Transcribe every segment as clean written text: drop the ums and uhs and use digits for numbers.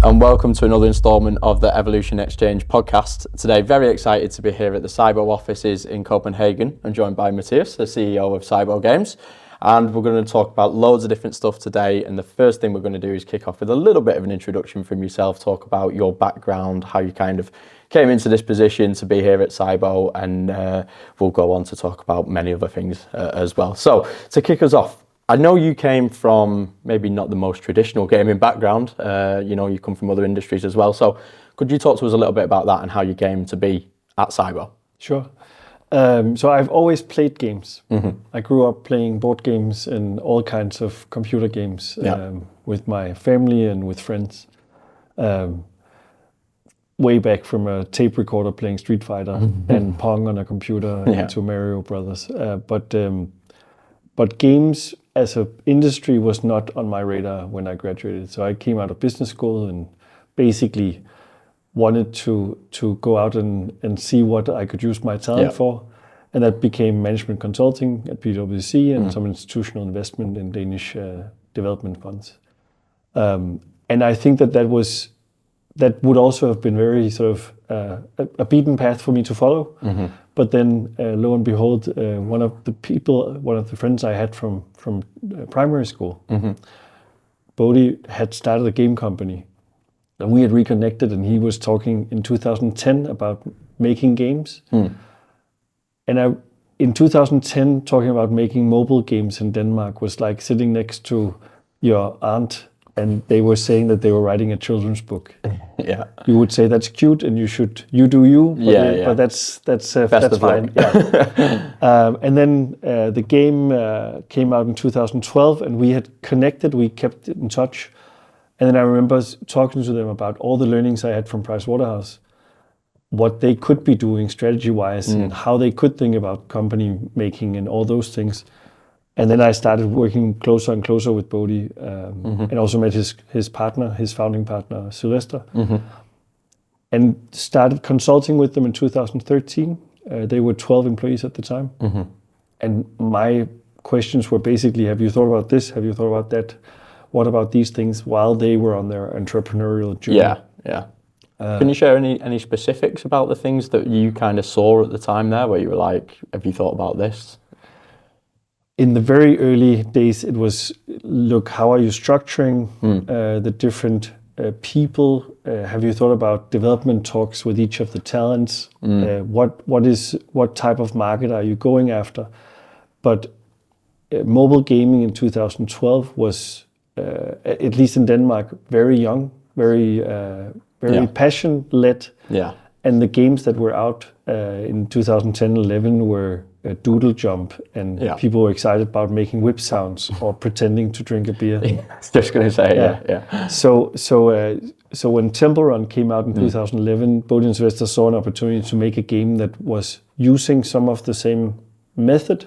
And welcome to another instalment of the Evolution Exchange podcast. Today, very excited to be here at the SYBO offices in Copenhagen. I'm joined by Mathias, the CEO of SYBO Games. And we're going to talk about loads of different stuff today. And the first thing we're going to do is kick off with a little bit of an introduction from yourself, talk about your background, how you kind of came into this position to be here at SYBO, and we'll go on to talk about many other things as well. So to kick us off, I know you came from maybe not the most traditional gaming background. You come from other industries as well. So could you talk to us a little bit about that and how you came to be at SYBO? Sure. So I've always played games. Mm-hmm. I grew up playing board games and all kinds of computer games with my family and with friends. Way back from a tape recorder playing Street Fighter and Pong on a computer to Mario Brothers. But games as an industry was not on my radar when I graduated. So I came out of business school and basically wanted to go out and see what I could use my talent for. And that became management consulting at PwC and some institutional investment in Danish development funds. And I think that would also have been very sort of a beaten path for me to follow. Mm-hmm. But then, lo and behold, one of the friends I had from primary school, Bargh, had started a game company. And we had reconnected, and he was talking in 2010 about making games. And in 2010, talking about making mobile games in Denmark was like sitting next to your aunt, and they were saying that they were writing a children's book. Yeah, you would say that's cute, and you do you. But that's fine. Yeah. And then the game came out in 2012, and we had connected. We kept in touch, and then I remember talking to them about all the learnings I had from Pricewaterhouse, what they could be doing strategy-wise, and how they could think about company making and all those things. And then I started working closer and closer with Bargh, and also met his partner, his founding partner, Sylvester, and started consulting with them in 2013. They were 12 employees at the time. And my questions were basically, have you thought about this? Have you thought about that? What about these things while they were on their entrepreneurial journey? Yeah. Can you share any specifics about the things that you kind of saw at the time there, where you were like, have you thought about this? In the very early days, it was, look, how are you structuring the different people? Have you thought about development talks with each of the talents? What type of market are you going after? But mobile gaming in 2012 was, at least in Denmark, very young, very passion-led. Yeah. And the games that were out in 2010-11 were Doodle Jump, and people were excited about making whip sounds or pretending to drink a beer. I was just going to say, yeah. So when Temple Run came out in 2011, Bargh and Sylvester saw an opportunity to make a game that was using some of the same method,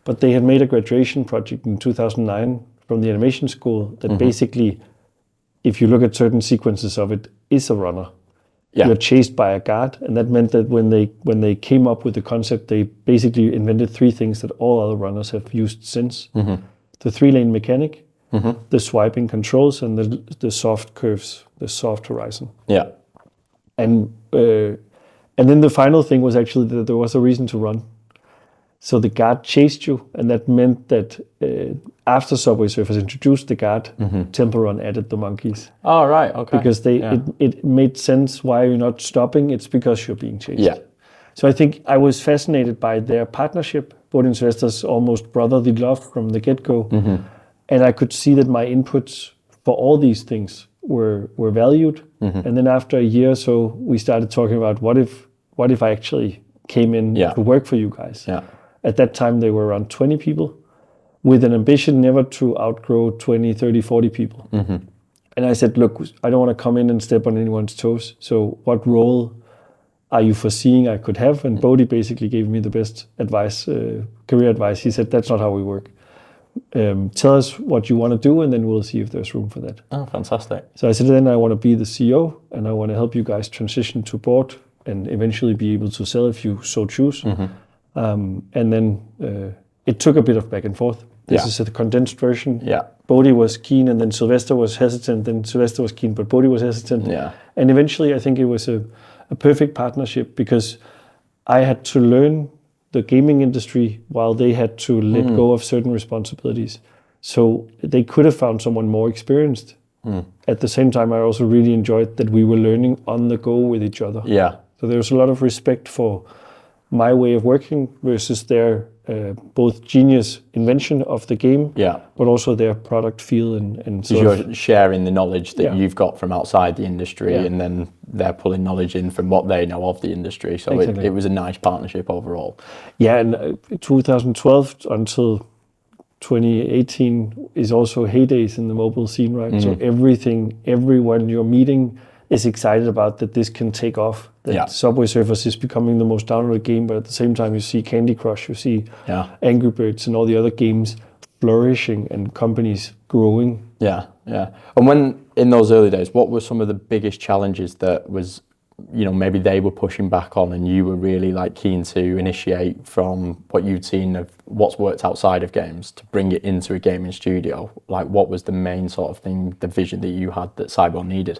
but they had made a graduation project in 2009 from the animation school that basically, if you look at certain sequences of it, is a runner. Yeah. You're chased by a guard, and that meant that when they came up with the concept, they basically invented three things that all other runners have used since: the 3-lane mechanic, the swiping controls, and the soft curves, the soft horizon. Yeah, and then the final thing was actually that there was a reason to run. So the guard chased you, and that meant that after Subway Surfers introduced the guard, Temple Run added the monkeys. Oh, right, okay. Because it made sense why you're not stopping. It's because you're being chased. Yeah. So I think I was fascinated by their partnership, Bargh and Sylvester's almost brotherly love from the get-go. And I could see that my inputs for all these things were valued. And then after a year or so, we started talking about what if I actually came in to work for you guys. Yeah. At that time, they were around 20 people with an ambition never to outgrow 20, 30, 40 people. And I said, look, I don't want to come in and step on anyone's toes. So what role are you foreseeing I could have? And Bargh basically gave me the best advice, career advice. He said, that's not how we work. Tell us what you want to do, and then we'll see if there's room for that. Oh, fantastic. So I said, then I want to be the CEO, and I want to help you guys transition to board and eventually be able to sell if you so choose. And then it took a bit of back and forth. This is a condensed version. Yeah. Bodhi was keen, and then Sylvester was hesitant. Then Sylvester was keen, but Bodhi was hesitant. Yeah. And eventually, I think it was a perfect partnership because I had to learn the gaming industry while they had to let go of certain responsibilities. So they could have found someone more experienced. At the same time, I also really enjoyed that we were learning on the go with each other. Yeah. So there was a lot of respect for my way of working versus their both genius invention of the game, but also their product feel and so you're sharing the knowledge that you've got from outside the industry, and then they're pulling knowledge in from what they know of the industry. So it was a nice partnership overall. Yeah, and 2012 until 2018 is also heydays in the mobile scene, right? So everyone you're meeting is excited about that this can take off. That Subway Surfers is becoming the most downloaded game, but at the same time you see Candy Crush, you see Angry Birds and all the other games flourishing and companies growing. Yeah. And when, in those early days, what were some of the biggest challenges that was, maybe they were pushing back on and you were really like keen to initiate from what you'd seen of what's worked outside of games to bring it into a gaming studio? Like what was the main sort of thing, the vision that you had that SYBO needed?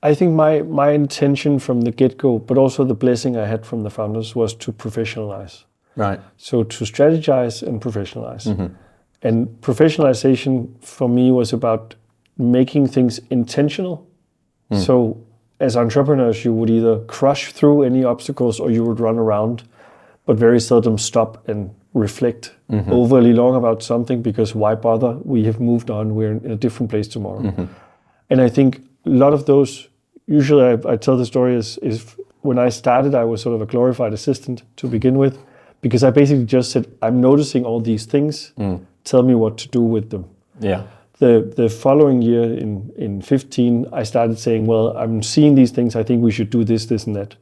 I think my intention from the get-go, but also the blessing I had from the founders, was to professionalize. Right. So to strategize and professionalize. And professionalization for me was about making things intentional. So as entrepreneurs, you would either crush through any obstacles or you would run around, but very seldom stop and reflect overly long about something because why bother? We have moved on. We're in a different place tomorrow. And I think a lot of those, usually I tell the story is when I started, I was sort of a glorified assistant to begin with, because I basically just said, I'm noticing all these things, tell me what to do with them. Yeah. The following year in 15, I started saying, well, I'm seeing these things, I think we should do this, this and that.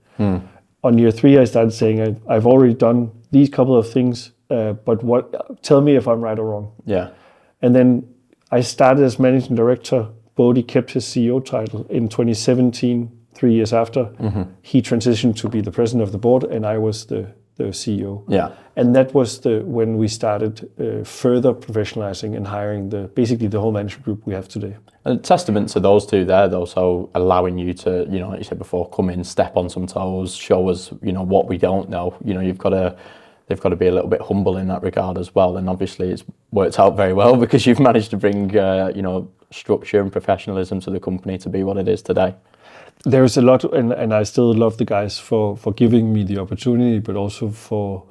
On year 3, I started saying, I've already done these couple of things, but tell me if I'm right or wrong. Yeah. And then I started as managing director. Bodhi kept his CEO title in 2017, 3 years after. He transitioned to be the president of the board, and I was the CEO. Yeah. And that was when we started further professionalizing and hiring basically the whole management group we have today. A testament to those two there, though, so allowing you to, like you said before, come in, step on some toes, show us, what we don't know. They've got to be a little bit humble in that regard as well. And obviously it's worked out very well because you've managed to bring, structure and professionalism to the company to be what it is today. There's a lot, and I still love the guys for giving me the opportunity, but also for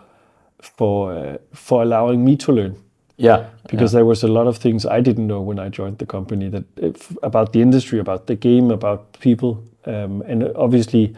allowing me to learn. Yeah. Because there was a lot of things I didn't know when I joined the company about the industry, about the game, about people, and obviously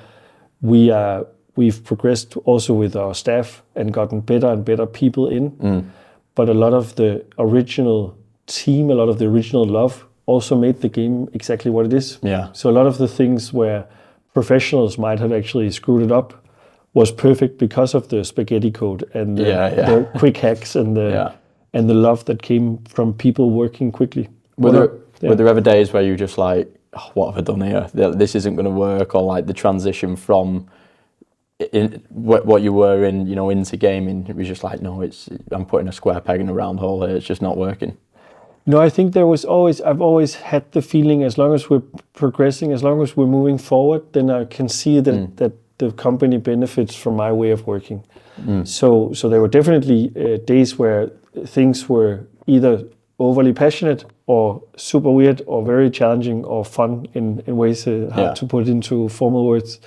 we've progressed also with our staff and gotten better and better people in. But a lot of the original team, a lot of the original love also made the game exactly what it is. Yeah. So a lot of the things where professionals might have actually screwed it up was perfect because of the spaghetti code and the quick hacks and the love that came from people working quickly. Were there ever days where you just like, oh, what have I done here? This isn't going to work, or like the transition from what you were in, into gaming? It was just like, no, I'm putting a square peg in a round hole here. It's just not working. No, I think I've always had the feeling, as long as we're progressing, as long as we're moving forward, then I can see that the company benefits from my way of working. So there were definitely days where things were either overly passionate or super weird or very challenging or fun in ways hard to put into formal words.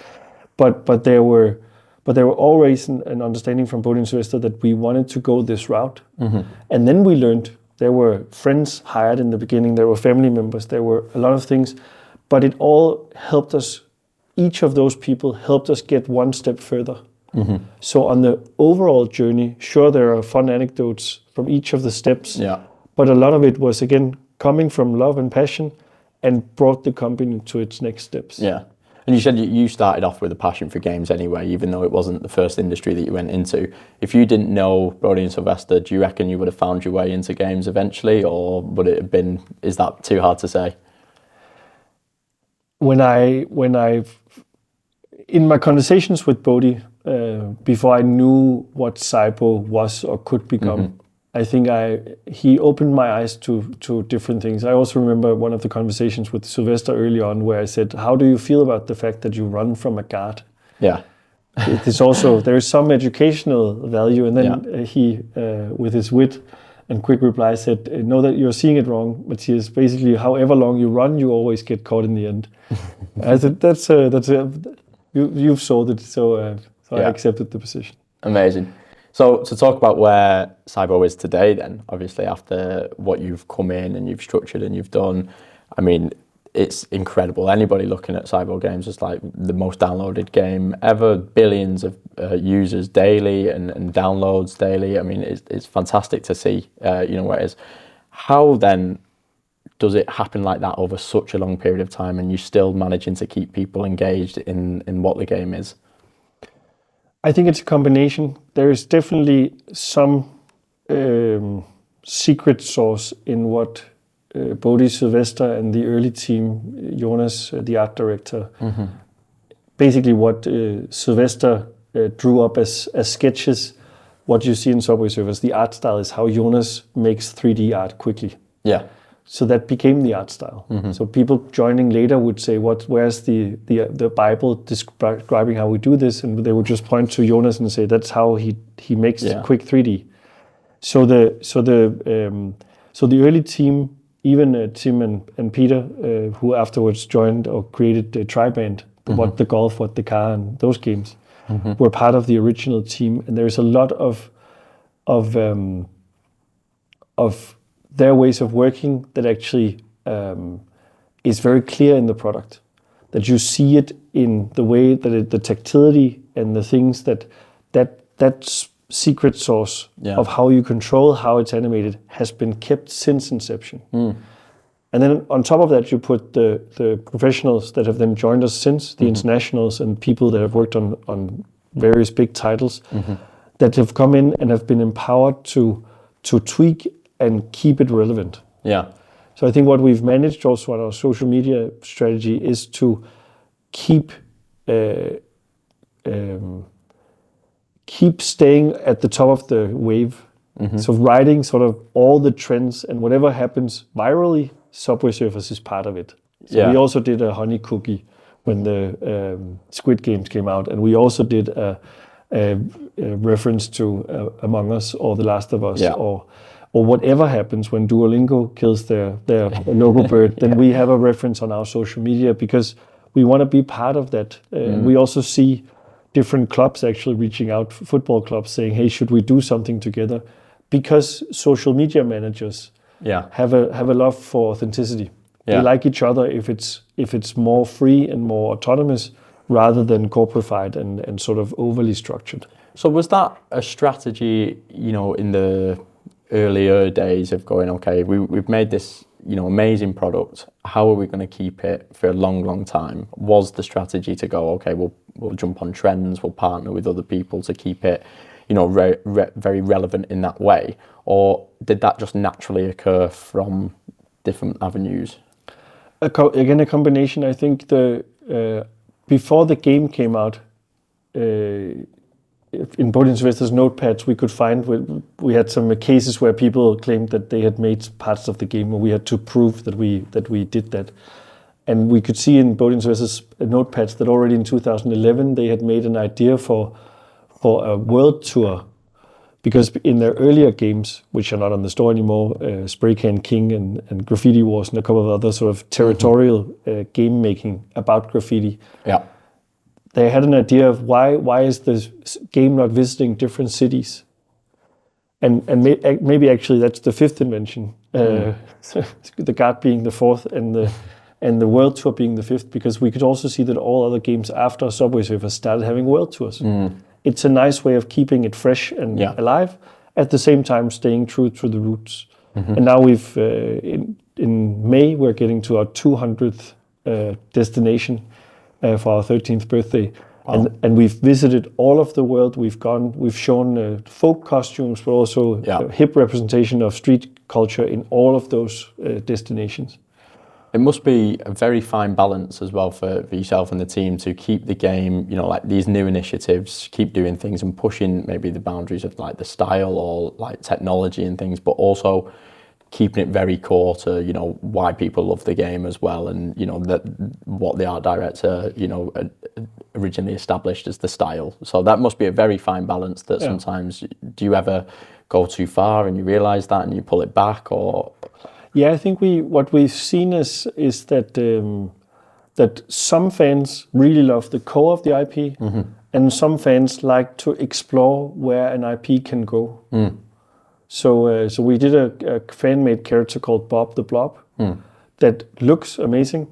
But there were always an understanding from Bodhi and Sylvester that we wanted to go this route. And then we learned. There were friends hired in the beginning, there were family members, there were a lot of things, but it all helped us, each of those people helped us get one step further. So on the overall journey, sure, there are fun anecdotes from each of the steps, but a lot of it was, again, coming from love and passion and brought the company to its next steps. Yeah. And you said you started off with a passion for games anyway, even though it wasn't the first industry that you went into. If you didn't know Bodhi and Sylvester, do you reckon you would have found your way into games eventually, or would it have been, is that too hard to say? When in my conversations with Bodhi, before I knew what SYBO was or could become, I think he opened my eyes to different things. I also remember one of the conversations with Sylvester early on where I said, how do you feel about the fact that you run from a guard? Yeah. There is some educational value. And then he, with his wit and quick reply, said, no, that you're seeing it wrong, Mathias. Basically, however long you run, you always get caught in the end. I said, you've sold it. So I accepted the position. Amazing. So to talk about where SYBO is today then, obviously after what you've come in and you've structured and you've done, I mean, it's incredible. Anybody looking at SYBO games is like the most downloaded game ever, billions of users daily and downloads daily. I mean, it's fantastic to see, where it is. How then does it happen like that over such a long period of time and you're still managing to keep people engaged in what the game is? I think it's a combination. There is definitely some secret sauce in what Bodhi, Sylvester, and the early team, Jonas, the art director, basically what Sylvester drew up as sketches, what you see in Subway Surfers, the art style is how Jonas makes 3D art quickly. Yeah. So that became the art style. So people joining later would say, where's the Bible describing how we do this? And they would just point to Jonas and say, that's how he makes quick 3D. So the early team, even Tim and Peter, who afterwards joined or created the Triband, What the Golf, What the Car, and those games, were part of the original team. And there's a lot of their ways of working that actually is very clear in the product. That you see it in the way that the tactility and the things that secret sauce of how you control how it's animated has been kept since inception. And then on top of that, you put the professionals that have then joined us since, the internationals and people that have worked on various big titles that have come in and have been empowered to tweak and keep it relevant. Yeah. So I think what we've managed also on our social media strategy is to keep staying at the top of the wave. So riding sort of all the trends and whatever happens virally, Subway Surfers is part of it. So we also did a honey cookie when the Squid Games came out, and we also did a reference to Among Us or The Last of Us or whatever happens when Duolingo kills their logo bird, then we have a reference on our social media because we want to be part of that. We also see different clubs actually reaching out, football clubs saying, hey, should we do something together? Because social media managers have a love for authenticity. They like each other if it's more free and more autonomous rather than corporified and sort of overly structured. So was that a strategy, in the earlier days of going, okay, we've made this, amazing product. How are we going to keep it for a long, long time? Was the strategy to go, okay, we'll jump on trends, we'll partner with other people to keep it, very relevant in that way? Or did that just naturally occur from different avenues? Again, a combination. I think before the game came out, in Bodhi and Sylvester's notepads, we could find we had some cases where people claimed that they had made parts of the game, where we had to prove that we did that. And we could see in Bodhi and Sylvester's notepads that already in 2011 they had made an idea for a world tour, because in their earlier games, which are not on the store anymore, Spray Can King and Graffiti Wars and a couple of other sort of territorial game making about graffiti. Yeah. They had an idea of why is this game not visiting different cities, and maybe actually that's the fifth invention, the guard being the fourth and the world tour being the fifth, because we could also see that all other games after Subway Surfers started having world tours. It's a nice way of keeping it fresh and alive, at the same time staying true to the roots. And now we've in May we're getting to our 200th destination. For our 13th birthday. Wow. And we've visited all of the world. We've shown folk costumes, but also hip representation of street culture in all of those destinations. It must be a very fine balance as well for yourself and the team to keep the game, you know, like these new initiatives, keep doing things and pushing maybe the boundaries of like the style or like technology and things, but also keeping it very core to, you know, why people love the game as well, and, you know, that what the art director, you know, originally established as the style. So that must be a very fine balance that sometimes, do you ever go too far and you realize that and you pull it back, or? Yeah, I think what we've seen is that that some fans really love the core of the IP, and some fans like to explore where an IP can go. So we did a fan-made character called Bob the Blob that looks amazing,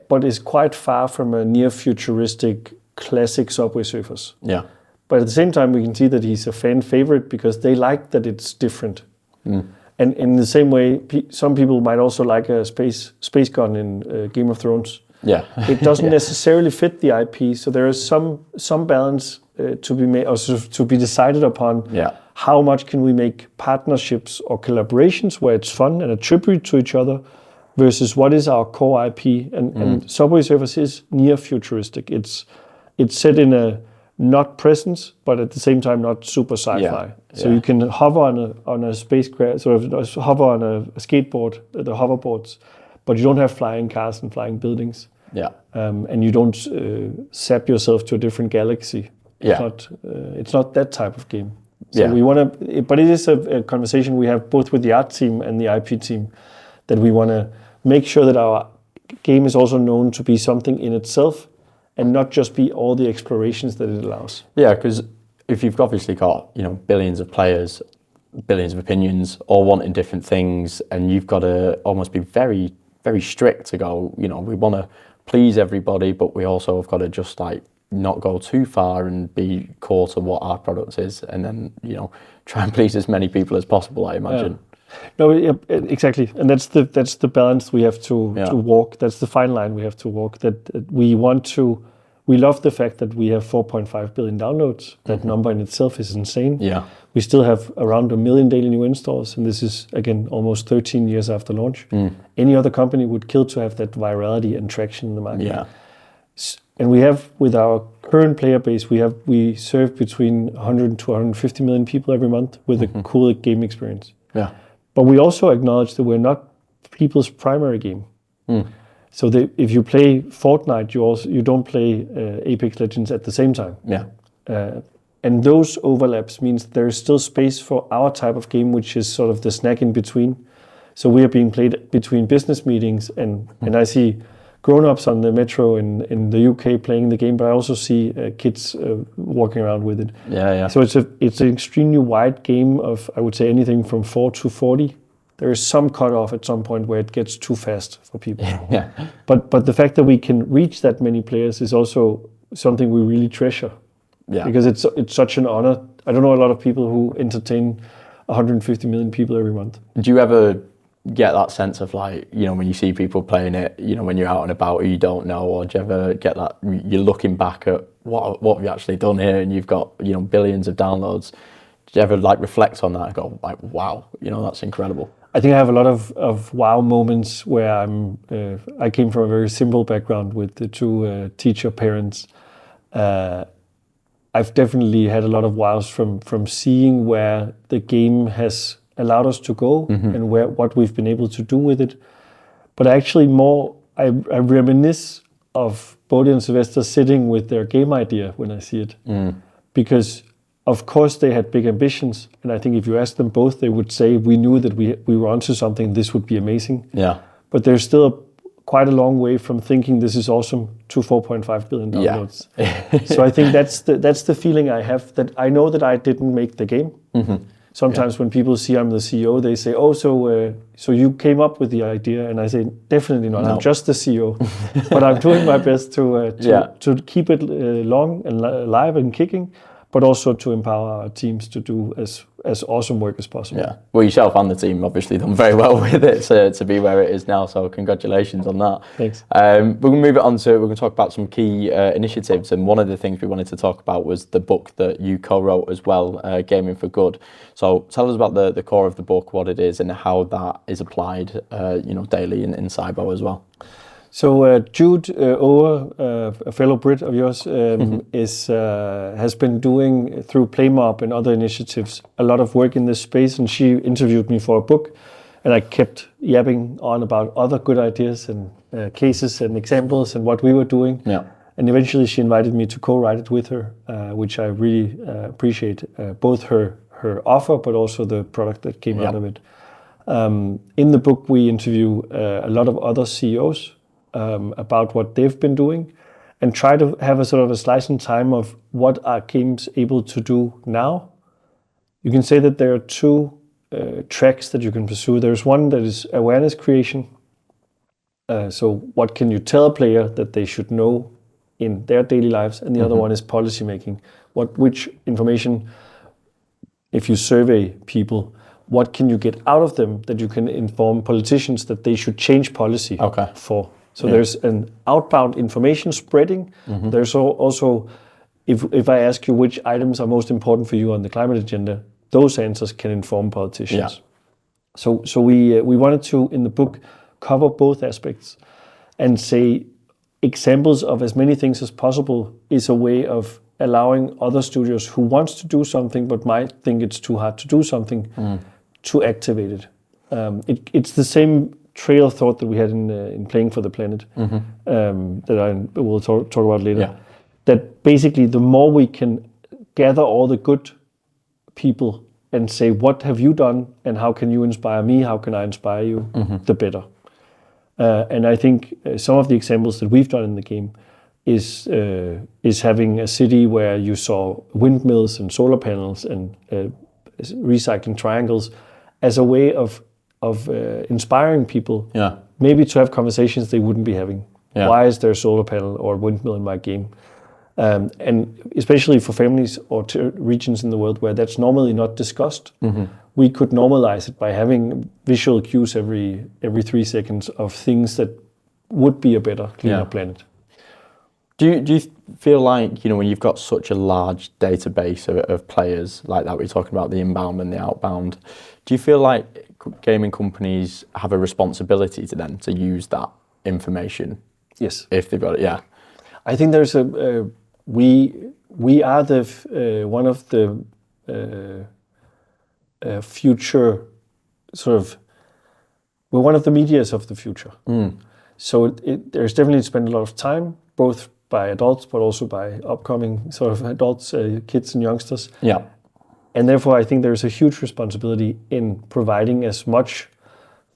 but is quite far from a near-futuristic classic Subway Surfers. Yeah. But at the same time, we can see that he's a fan favorite because they like that it's different. And in the same way, some people might also like a space gun in Game of Thrones. Yeah. It doesn't necessarily fit the IP, so there is some balance to be made, or to be decided upon. Yeah. How much can we make partnerships or collaborations where it's fun and a tribute to each other, versus what is our core IP? And Subway Surfers is near futuristic. It's set in a not presence, but at the same time not super sci-fi. So you can hover on a spacecraft, sort of hover on a skateboard, the hoverboards, but you don't have flying cars and flying buildings. Yeah. And you don't zap yourself to a different galaxy. It's not that type of game. So we want to, but it is a conversation we have both with the art team and the IP team, that we want to make sure that our game is also known to be something in itself, and not just be all the explorations that it allows. Yeah, because if you've obviously got, you know, billions of players, billions of opinions, all wanting different things, and you've got to almost be very, very strict to go, you know, we want to please everybody, but we also have got to just like not go too far and be core to what our product is, and then, you know, try and please as many people as possible, I imagine. No, exactly, and that's the balance we have to walk. That's the fine line we have to walk. That we love the fact that we have 4.5 billion downloads. That number in itself is insane. Yeah, we still have around 1 million daily new installs, and this is again almost 13 years after launch. Any other company would kill to have that virality and traction in the market. Yeah, and we have, with our current player base, we serve between 100 to 150 million people every month with a cool game experience. Yeah. But we also acknowledge that we're not people's primary game. So if you play Fortnite, you don't play Apex Legends at the same time. Yeah. And those overlaps means there is still space for our type of game, which is sort of the snack in between. So we are being played between business meetings, and I see grown-ups on the metro in the UK playing the game, but I also see kids walking around with it. Yeah, yeah. So it's an extremely wide game of, I would say, anything from 4 to 40. There is some cutoff at some point where it gets too fast for people. Yeah. But the fact that we can reach that many players is also something we really treasure. Yeah. Because it's such an honor. I don't know a lot of people who entertain 150 million people every month. Do you ever get that sense of, like, you know, when you see people playing it, you know, when you're out and about or you don't know, or do you ever get that, you're looking back at what have you actually done here, and you've got, you know, billions of downloads? Do you ever like reflect on that and go like, wow, you know, that's incredible? I think I have a lot of wow moments where I came from a very simple background with the two teacher parents. I've definitely had a lot of wows from seeing where the game has allowed us to go and what we've been able to do with it. But actually I reminisce of Bodhi and Sylvester sitting with their game idea when I see it. Because of course they had big ambitions, and I think if you ask them both, they would say we knew that we were onto something, this would be amazing. Yeah. But there's still quite a long way from thinking this is awesome to 4.5 billion downloads. Yeah. So I think that's the feeling I have, that I know that I didn't make the game. Sometimes when people see I'm the CEO, they say, "Oh, so you came up with the idea?" And I say, "Definitely not. No. I'm just the CEO, but I'm doing my best to keep it long and alive and kicking, but also to empower our teams to do as awesome work as possible. Yeah. Well, yourself and the team obviously done very well with it to be where it is now. So congratulations on that. Thanks. We're going to move it on to, we're going to talk about some key initiatives. And one of the things we wanted to talk about was the book that you co-wrote as well, Gaming for Good. So tell us about the core of the book, what it is and how that is applied, daily in SYBO as well. So Jude Ower, a fellow Brit of yours, has been doing through PlayMob and other initiatives a lot of work in this space, and she interviewed me for a book, and I kept yapping on about other good ideas and cases and examples and what we were doing. Yeah. And eventually she invited me to co-write it with her, which I really appreciate, both her offer but also the product that came out of it. In the book we interview a lot of other CEOs about what they've been doing and try to have a sort of a slice in time of what are games able to do now. You can say that there are two tracks that you can pursue. There's one that is awareness creation. So what can you tell a player that they should know in their daily lives? And the other one is policy making. Which information, if you survey people, what can you get out of them that you can inform politicians that they should change policy for? So there's an outbound information spreading. There's also, if I ask you which items are most important for you on the climate agenda, those answers can inform politicians. So we wanted to, in the book, cover both aspects and say examples of as many things as possible is a way of allowing other studios who wants to do something but might think it's too hard to do something to activate it. It's the same trail of thought that we had in Playing for the Planet that I will talk about later. Yeah. That basically the more we can gather all the good people and say, what have you done and how can you inspire me, how can I inspire you, the better. And I think some of the examples that we've done in the game is having a city where you saw windmills and solar panels and recycling triangles as a way of inspiring people, maybe to have conversations they wouldn't be having. Yeah. Why is there a solar panel or windmill in my game? And especially for families or regions in the world where that's normally not discussed, we could normalize it by having visual cues every 3 seconds of things that would be a better, cleaner planet. Do you feel like, when you've got such a large database of players like that, we're talking about the inbound and the outbound, do you feel like gaming companies have a responsibility to them to use that information? Yes. If they've got it, yeah. I think there's we are the one of the future we're one of the medias of the future. So there's definitely spent a lot of time, both by adults but also by upcoming sort of adults, kids and youngsters. Yeah. And therefore I think there's a huge responsibility in providing as much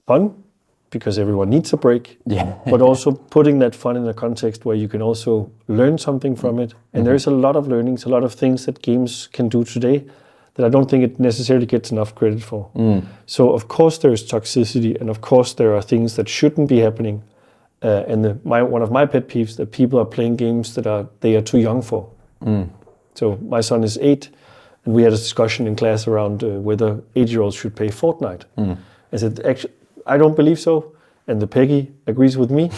fun, because everyone needs a break, but also putting that fun in a context where you can also learn something from it. And there's a lot of learnings, a lot of things that games can do today that I don't think it necessarily gets enough credit for. So of course there's toxicity, and of course there are things that shouldn't be happening. And one of my pet peeves that people are playing games that they are too young for. So my son is 8, and we had a discussion in class around whether 8-year-olds should play Fortnite. I said, actually, I don't believe so, and the Peggy agrees with me.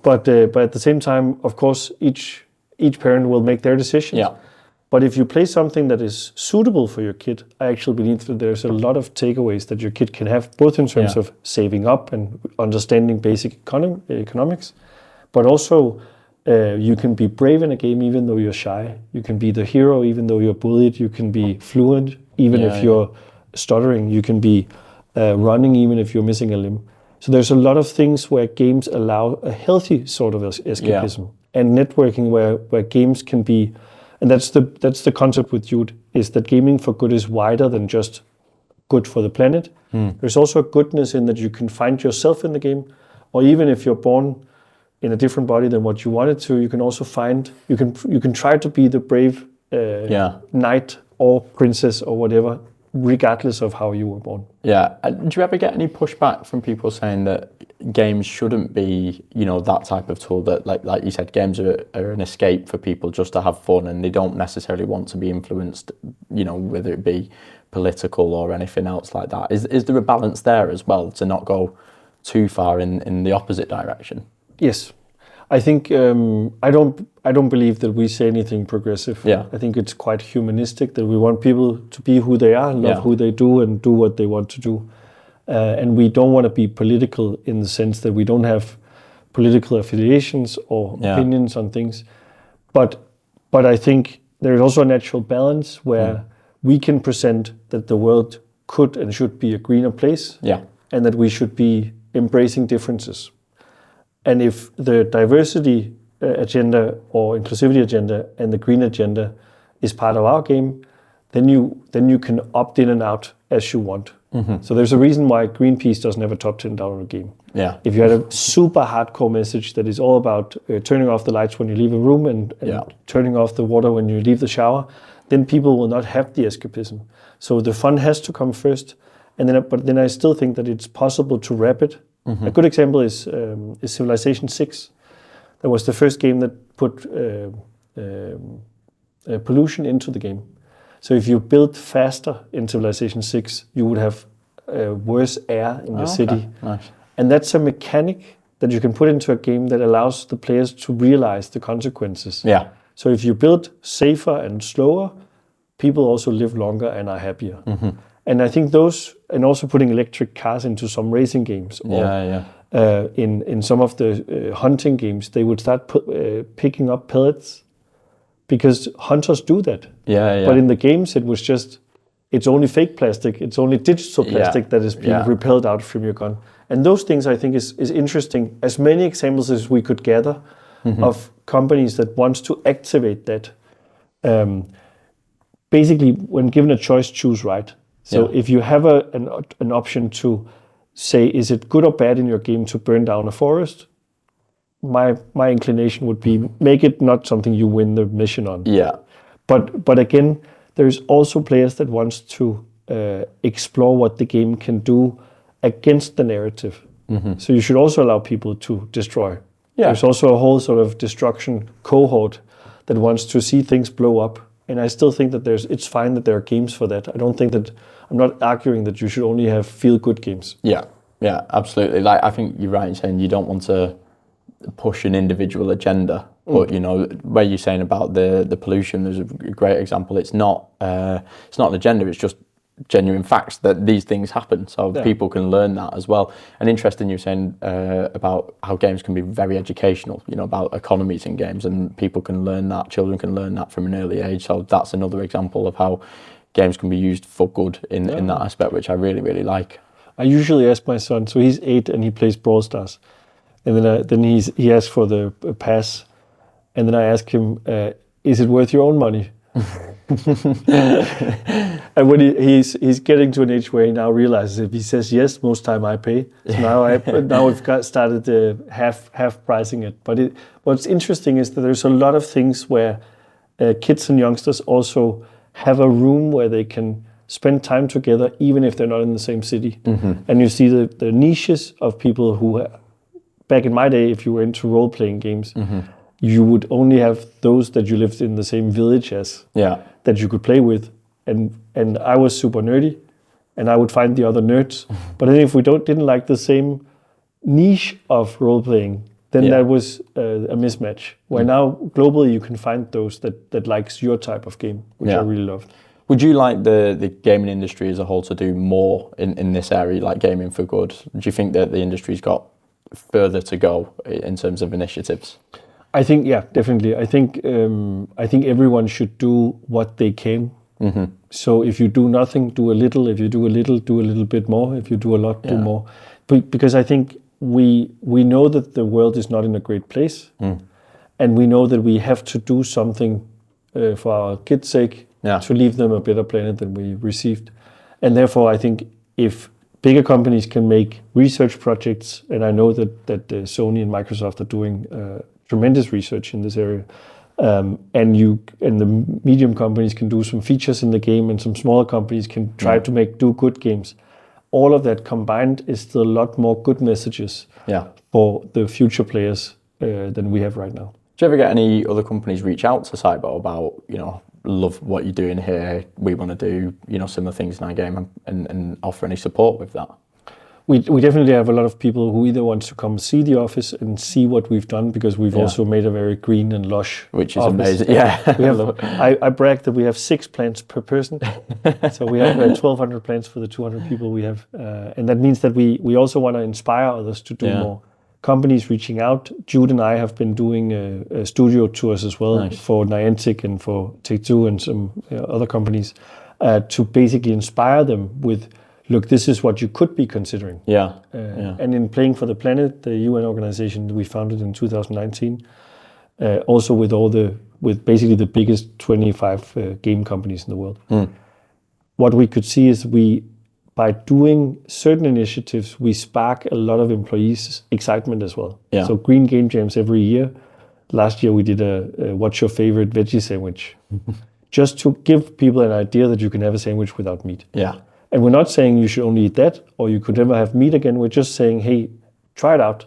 But at the same time, of course, each parent will make their decisions. Yeah. But if you play something that is suitable for your kid, I actually believe that there's a lot of takeaways that your kid can have, both in terms of saving up and understanding basic economics, but also you can be brave in a game even though you're shy. You can be the hero even though you're bullied. You can be fluent even if you're stuttering. You can be running even if you're missing a limb. So there's a lot of things where games allow a healthy sort of escapism and networking where games can be. And that's the concept with Jude, is that gaming for good is wider than just good for the planet. There's also a goodness in that you can find yourself in the game, or even if you're born in a different body than what you wanted to, you can also you can try to be the brave knight or princess or whatever, regardless of how you were born. Yeah. Do you ever get any pushback from people saying that games shouldn't be, that type of tool, that like you said, games are an escape for people just to have fun and they don't necessarily want to be influenced, whether it be political or anything else like that. Is there a balance there as well to not go too far in the opposite direction? Yes. I think I don't believe that we say anything progressive. Yeah. I think it's quite humanistic that we want people to be who they are, love who they do, and do what they want to do. And we don't want to be political in the sense that we don't have political affiliations or opinions on things. But I think there is also a natural balance where we can present that the world could and should be a greener place, and that we should be embracing differences. And if the diversity agenda or inclusivity agenda and the green agenda is part of our game, then you can opt in and out as you want. So there's a reason why Greenpeace doesn't have a top $10 game. Yeah. If you had a super hardcore message that is all about turning off the lights when you leave a room and turning off the water when you leave the shower, then people will not have the escapism. So the fun has to come first, but then I still think that it's possible to wrap it. A good example is Civilization 6. That was the first game that put pollution into the game. So if you built faster in Civilization 6, you would have worse air in your city. Nice. And that's a mechanic that you can put into a game that allows the players to realize the consequences. Yeah. So if you build safer and slower, people also live longer and are happier. And I think those, and also putting electric cars into some racing games, or in some of the hunting games, they would start picking up pellets, because hunters do that. But in the games, it was just, it's only fake plastic, it's only digital plastic that is being repelled out from your gun. And those things I think is interesting. As many examples as we could gather of companies that wants to activate that. Basically, when given a choice, choose right. So if you have an option to say, is it good or bad in your game to burn down a forest? My inclination would be, make it not something you win the mission on. But again, there's also players that wants to explore what the game can do against the narrative. So you should also allow people to destroy. There's also a whole sort of destruction cohort that wants to see things blow up. And I still think that it's fine that there are games for that. I'm not arguing that you should only have feel-good games. Yeah, absolutely. Like, I think you're right in saying you don't want to push an individual agenda, but where you're saying about the pollution, there's a great example. It's not an agenda. It's just genuine facts that these things happen, so people can learn that as well. And interesting, you're saying about how games can be very educational, about economies in games, and people can learn that, children can learn that from an early age. So that's another example of how games can be used for good in that aspect, which I really, really like. I usually ask my son, so he's 8 and he plays Brawl Stars, and then he asks for the pass, and then I ask him, is it worth your own money? And when he's getting to an age where he now realizes if he says yes, most time I pay. So now we've started half pricing it. But what's interesting is that there's a lot of things where kids and youngsters also have a room where they can spend time together, even if they're not in the same city. And you see the niches of people who, back in my day, if you were into role-playing games, you would only have those that you lived in the same village as, that you could play with. And I was super nerdy, and I would find the other nerds. But then if we didn't like the same niche of role-playing, then that was a mismatch. Where now, globally, you can find those that likes your type of game, which I really loved. Would you like the gaming industry as a whole to do more in this area, like gaming for good? Do you think that the industry's got further to go in terms of initiatives? I think, definitely. I think everyone should do what they can. So if you do nothing, do a little. If you do a little, do a little bit more. If you do a lot, do more. Because I think we know that the world is not in a great place, and we know that we have to do something for our kids' sake to leave them a better planet than we received. And therefore, I think if bigger companies can make research projects, and I know that Sony and Microsoft are doing tremendous research in this area, and the medium companies can do some features in the game, and some smaller companies can try to do good games. All of that combined is still a lot more good messages for the future players than we have right now. Do you ever get any other companies reach out to SYBO about, love what you're doing here. We want to do, similar things in our game and offer any support with that. We definitely have a lot of people who either want to come see the office and see what we've done, because we've also made a very green and lush which is office. amazing. Yeah, we have. I brag that we have 6 plants per person, so we have 1,200 plants for the 200 people we have, and that means that we also want to inspire others to do more. Companies reaching out. Jude and I have been doing studio tours as well for Niantic and for Take-Two and some other companies to basically inspire them with, look, this is what you could be considering. And in Playing for the Planet, the UN organization we founded in 2019, also with basically the biggest 25 game companies in the world. What we could see is by doing certain initiatives, we spark a lot of employees' excitement as well. So green game jams every year. Last year we did a what's your favorite veggie sandwich? Just to give people an idea that you can have a sandwich without meat. And we're not saying you should only eat that or you could never have meat again. We're just saying, hey, try it out.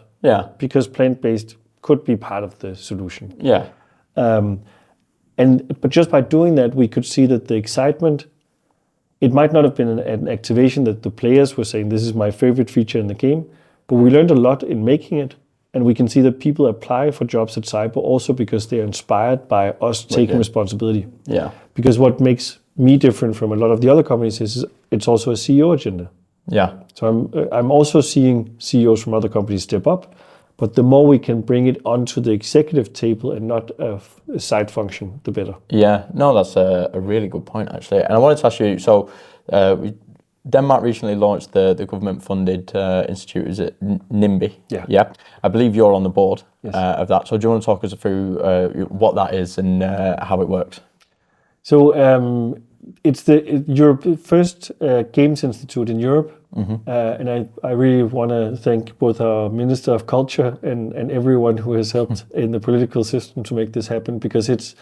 Because plant-based could be part of the solution. But just by doing that, we could see that the excitement, it might not have been an activation that the players were saying, this is my favorite feature in the game, but we learned a lot in making it. And we can see that people apply for jobs at SYBO also because they're inspired by us taking responsibility. Because what makes me different from a lot of the other companies is it's also a CEO agenda. So I'm also seeing CEOs from other companies step up, but the more we can bring it onto the executive table and not a side function, the better. No, that's a really good point actually. And I wanted to ask you, so Denmark recently launched the government-funded institute, is it NIMBY? I believe you're on the board of that. So do you want to talk us through what that is and how it works? So it's the first games institute in Europe, and I really want to thank both our Minister of Culture and everyone who has helped in the political system to make this happen, because it's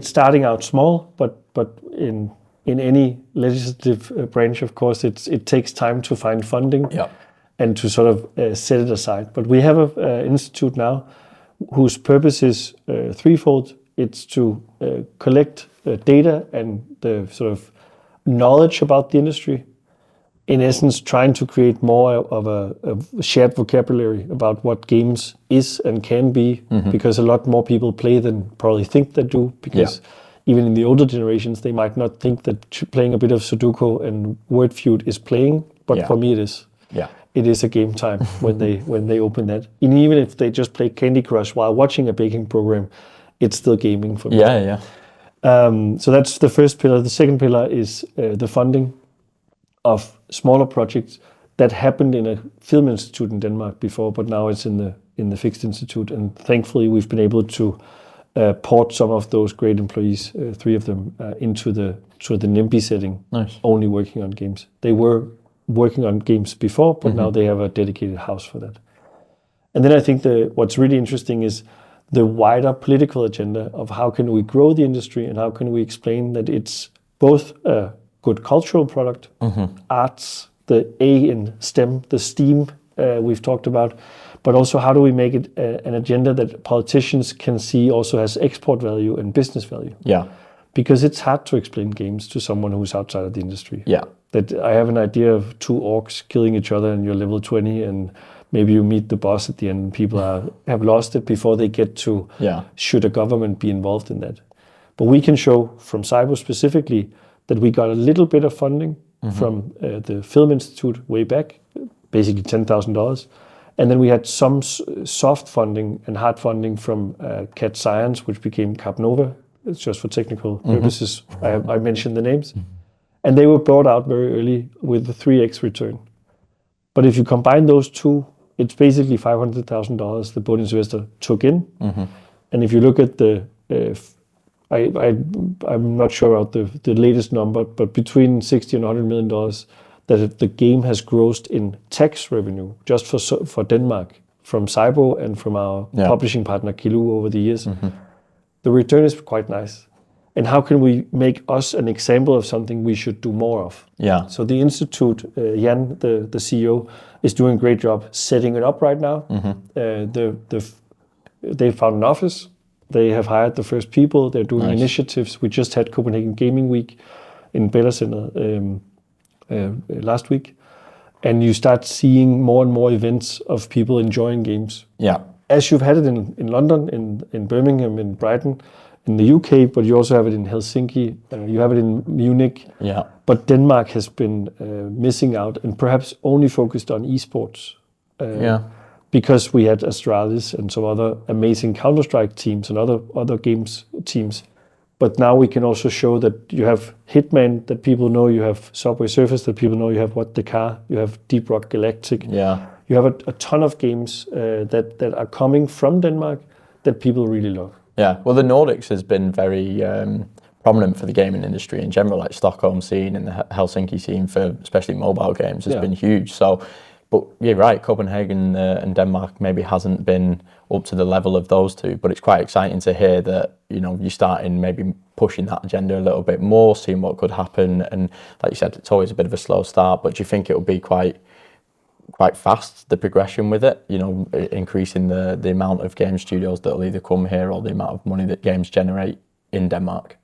starting out small, but in any legislative branch, of course, it takes time to find funding and to sort of set it aside. But we have an institute now whose purpose is threefold. It's to collect data and the sort of knowledge about the industry. In essence, trying to create more of a shared vocabulary about what games is and can be, because a lot more people play than probably think they do, because even in the older generations, they might not think that playing a bit of Sudoku and Word Feud is playing, but for me it is. It is a game time when they open that. And even if they just play Candy Crush while watching a baking program, it's still gaming for me. So that's the first pillar. The second pillar is the funding of smaller projects that happened in a film institute in Denmark before, but now it's in the Fixed Institute. And thankfully, we've been able to port some of those great employees, 3 of them, into the NIMBY setting, only working on games. They were working on games before, but now they have a dedicated house for that. And then I think what's really interesting is the wider political agenda of how can we grow the industry and how can we explain that it's both a good cultural product, arts, the A in STEM, the STEAM we've talked about, but also how do we make it an agenda that politicians can see also has export value and business value. Because it's hard to explain games to someone who's outside of the industry. That I have an idea of 2 orcs killing each other and you're level 20 and maybe you meet the boss at the end and people have lost it before they get to should a government be involved in that. But we can show from SYBO specifically that we got a little bit of funding from the Film Institute way back, basically $10,000. And then we had some soft funding and hard funding from CAT Science, which became Capnova. It's just for technical purposes. I mentioned the names. And they were brought out very early with the 3x return. But if you combine those two, it's basically $500,000 the board investor took in. And if you look at I'm not sure about the latest number, but between $60 and $100 million that the game has grossed in tax revenue just for Denmark from SYBO and from our publishing partner Kiloo over the years. The return is quite nice. And how can we make us an example of something we should do more of? So the institute, Jan, the CEO, is doing a great job setting it up right now. They found an office. They have hired the first people. They're doing initiatives. We just had Copenhagen Gaming Week in Bella Center last week. And you start seeing more and more events of people enjoying games. Yeah. As you've had it in London, in Birmingham, in Brighton, in the UK, but you also have it in Helsinki. You have it in Munich. Yeah. But Denmark has been missing out and perhaps only focused on esports. Because we had Astralis and some other amazing Counter-Strike teams and other games teams. But now we can also show that you have Hitman that people know, you have Subway Surfers that people know, you have What the Car, you have Deep Rock Galactic. Yeah. You have a ton of games that are coming from Denmark that people really love. Yeah, well, the Nordics has been very prominent for the gaming industry in general, like Stockholm scene and the Helsinki scene for especially mobile games has been huge. So, but you're right, Copenhagen and Denmark maybe hasn't been up to the level of those two, but it's quite exciting to hear that, you know, you're starting maybe pushing that agenda a little bit more, seeing what could happen. And like you said, it's always a bit of a slow start, but do you think it will be quite fast, the progression with it, you know, increasing the amount of game studios that will either come here or the amount of money that games generate in Denmark?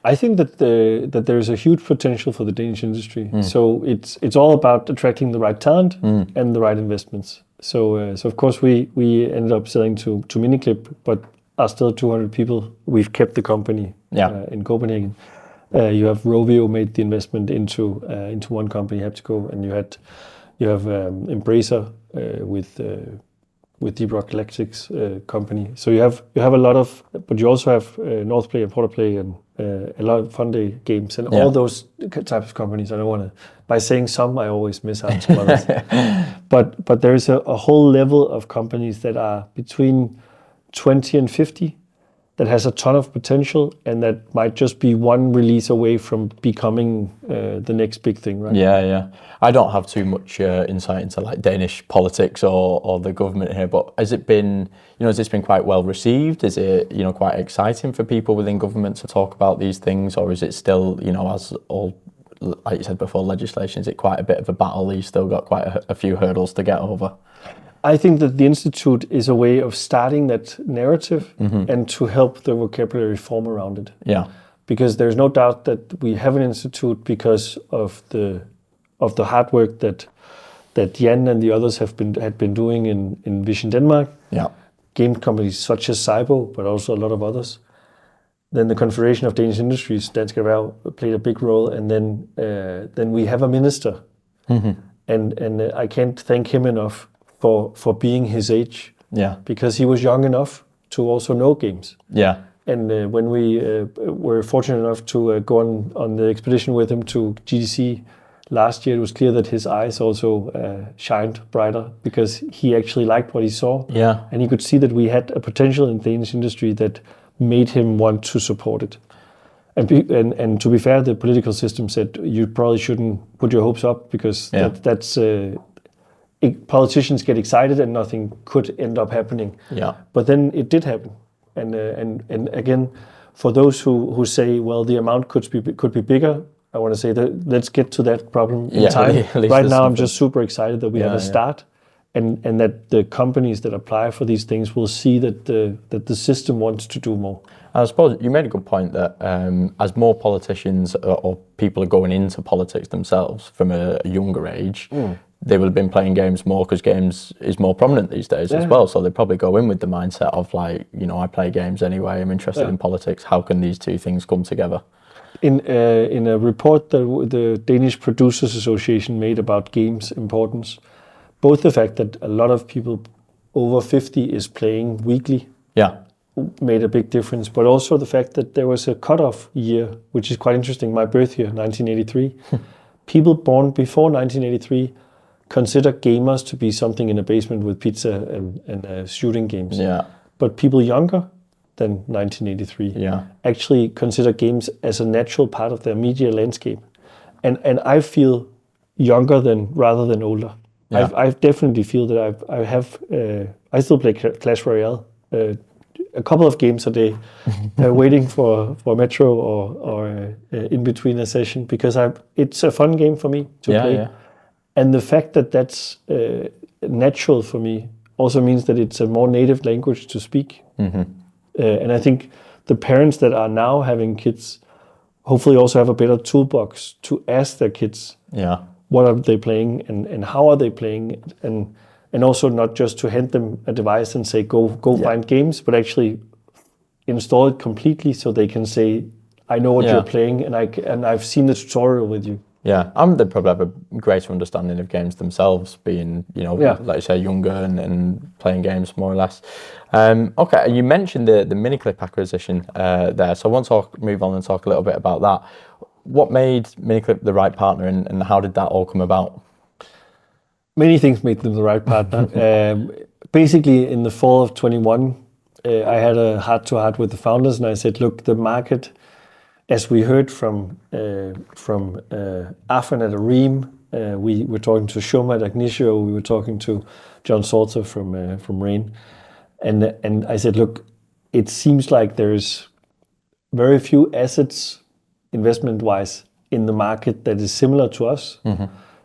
I think that there's a huge potential for the Danish industry. So it's all about attracting the right talent and the right investments. So of course we ended up selling to Miniclip, but are still 200 people. We've kept the company in Copenhagen. You have Rovio made the investment into one company, Haptico, and you have Embracer with Deep Rock Galactic's company. So you have a lot of, but you also have Northplay and Porterplay and a lot of Funday games and all those types of companies. I don't want to, by saying some, I always miss out some others. But there is a whole level of companies that are between 20 and 50 that has a ton of potential and that might just be one release away from becoming the next big thing, right? Yeah. I don't have too much insight into like Danish politics or the government here, but has this been quite well received? Is it, you know, quite exciting for people within government to talk about these things, or is it still, you know, as all, like you said before, legislation, is it quite a bit of a battle? You've still got quite a few hurdles to get over? I think that the Institute is a way of starting that narrative and to help the vocabulary form around it. Yeah. Because there's no doubt that we have an institute because of the hard work that Jan and the others had been doing in Vision Denmark. Yeah. Game companies such as SYBO, but also a lot of others. Then the Confederation of Danish Industries, Dansk Erhverv, played a big role, and then we have a minister, and I can't thank him enough for being his age. Yeah. Because he was young enough to also know games. Yeah. And when we were fortunate enough to go on the expedition with him to GDC last year, it was clear that his eyes also shined brighter because he actually liked what he saw. Yeah. And he could see that we had a potential in the Danish industry that made him want to support it. And to be fair, the political system said you probably shouldn't put your hopes up because that's politicians get excited and nothing could end up happening. Yeah. But then it did happen. And again, for those who say, well, the amount could be bigger, I want to say that let's get to that problem in time. Right now, I'm just super excited that we have a start, and that the companies that apply for these things will see that the system wants to do more. I suppose you made a good point that as more politicians or people are going into politics themselves from a younger age, they will have been playing games more because games is more prominent these days as well. So they probably go in with the mindset of like, you know, I play games anyway, I'm interested in politics. How can these two things come together? In a report that the Danish Producers Association made about games importance, both the fact that a lot of people over 50 is playing weekly made a big difference, but also the fact that there was a cutoff year, which is quite interesting, my birth year, 1983. People born before 1983 consider gamers to be something in a basement with pizza and shooting games. Yeah. But people younger than 1983 actually consider games as a natural part of their media landscape. And I feel younger rather than older. Yeah. I definitely feel that I still play Clash Royale, a couple of games a day, waiting for Metro or in between a session, because it's a fun game for me to play. Yeah. And the fact that that's natural for me also means that it's a more native language to speak. And I think the parents that are now having kids hopefully also have a better toolbox to ask their kids, what are they playing and how are they playing, and also not just to hand them a device and say go find games, but actually install it completely so they can say, I know what you're playing and I've seen the tutorial with you. Yeah, and they probably have a greater understanding of games themselves, being, like you say, younger and playing games more or less. Okay, and you mentioned the Miniclip acquisition there, so I want to move on and talk a little bit about that. What made Miniclip the right partner, and how did that all come about? Many things made them the right partner. Basically, in the fall of 21, I had a heart-to-heart with the founders, and I said, look, the market, as we heard from Afan at Areem, we were talking to Shoma at Agnicio, we were talking to John Salter from Rain, and I said, look, it seems like there's very few assets, investment-wise, in the market that is similar to us.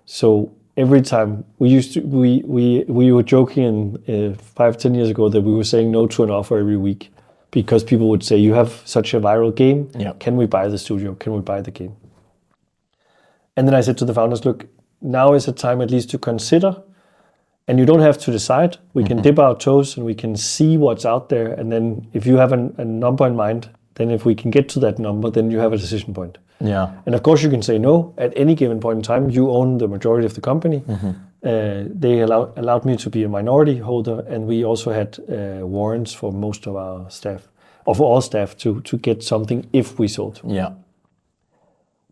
So every time we were joking 5-10 years ago that we were saying no to an offer every week, because people would say, you have such a viral game, can we buy the studio? Can we buy the game? And then I said to the founders, look, now is a time at least to consider, and you don't have to decide. We can dip our toes and we can see what's out there, and then if you have a number in mind, then if we can get to that number, then you have a decision point. And of course you can say no at any given point in time. You own the majority of the company. They allowed me to be a minority holder, and we also had warrants for most of our staff, or for all staff, to get something if we sold.